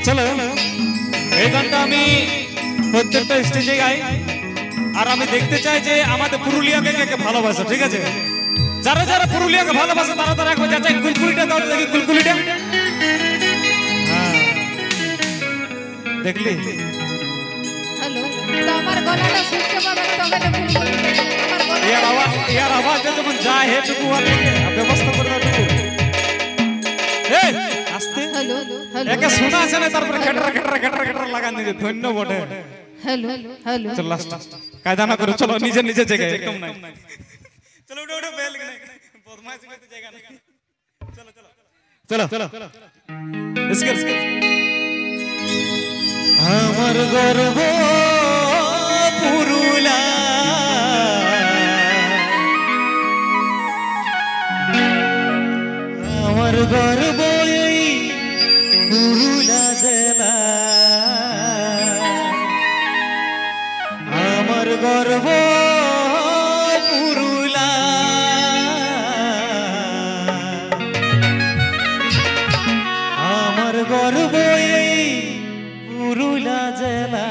চলো এই গানটা আমি প্রত্যেকটা স্টেজে গাই আর আমি দেখতে চাই যে আমাদের পুরুলিয়াকে কে কে ভালোবাসে ঠিক আছে যারা যারা পুরুলিয়াকে ভালোবাসে তারা তারা একবার যাচাই কুলকুলিটা দাও দেখি কুলকুলিটা হ্যাঁ দেখলি হ্যালো তো আমার গলাটা শুনতে পাবে তবে না আমার গলা यार आवाज যখন যায় হেটুকু আছে ব্যবস্থা করে দাও টুকু এই আস্তে হ্যালো হ্যালো একে শোনা আছে না তারপরে খেটরা খেটরা খেটরা খেটরা লাগান দিতে ধন্য বটে হ্যালো হ্যালো চল লাস্ট কায়দা না করে চলো নিজে নিজে জায়গায় একদম নাই চলো উঠো উঠো বেল নাই বদমাইশি করতে জায়গা নাই চলো চলো চলো इसके আমার গর্ব পুরুলা আমার গর্ব এই পুরুলা জেলা আমার গর্ব পুরুলা আমার গর্ব এই পুরুলা জেলা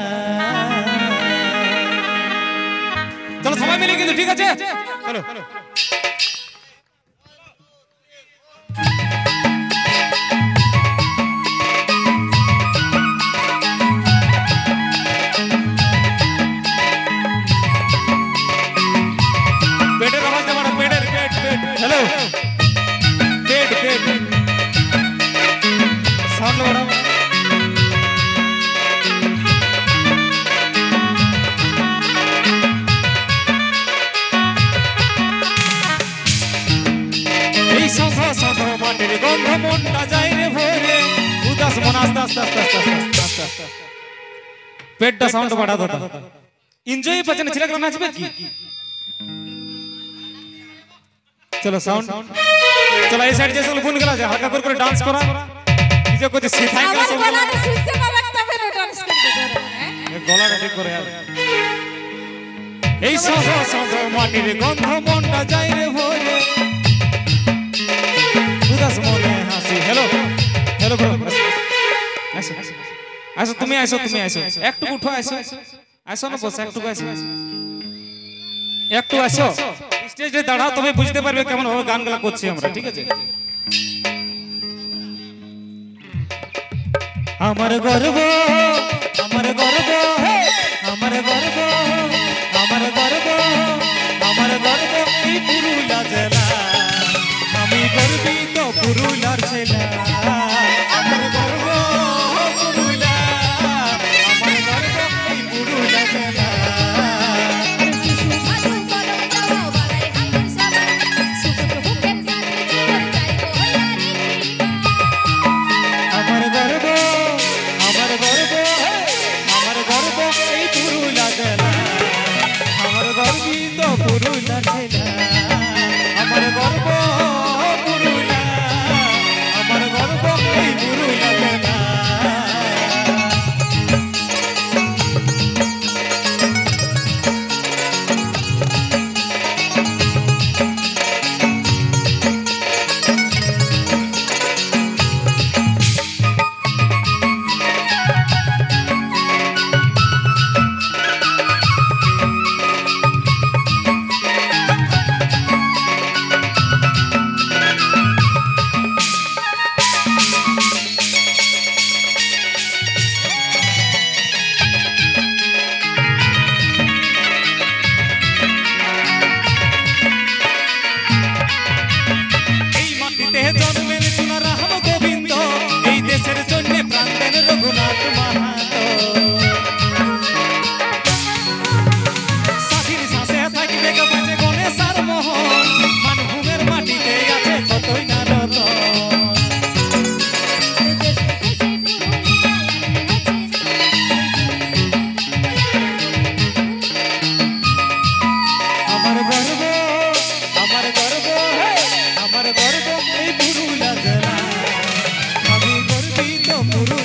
চলো সবাই মিলে কিন্তু ঠিক আছে চলো हेलो पेट पेट साउंड बढ़ाओ এই সফা সফা মাটির গন্ধ মনটা যায় রে ভরে উদাস মন আস্তে আস্তে আস্তে আস্তে আস্তে আস্তে পেটটা সাউন্ড बढ़ा दो এনজয় পছন্দ ছিল না নাচবে কি चलो साउंड चलो এই সাইড যেসব গুন গলা যায় হালকা করে ডান্স করা নিজে কোতে শিখাই গেল সব গলাটা শুনতে পাবে তবে না ডান্স করতে পারবে এই গলাটা ঠিক করে यार এই সব সব মাটির গন্ধ মনটা যায় রে ভরে উদাস মনে হাসি হ্যালো হ্যালো ব্রো আসো আসো তুমি আসো একটু উঠো আসো আসো না বস একটু আসো একটু আসো স্টেজে দাঁড়াও তবে বুঝতে পারবে কেমন ভাবে গানগুলো করছি আমরা ঠিক আছে আমার গর্ব আমার গর্ব আমার গর্ব আমার গর্ব আমার গর্ব এই পুরুলিয়া জেলা আমি গর্বিত পুরুলিয়ার ছেলে আমার গর্ব পুরুলিয়া আমার গর্ব এই পুরুলিয়া জেলা পুরুলিয়া ছেলে আমার গর্ব পুরুলিয়া আমার গর্ব এই পুরুলিয়া জেলা আমার গর্ব এই পুরুলিয়া জেলা আমি গর্বিত পুরুলিয়া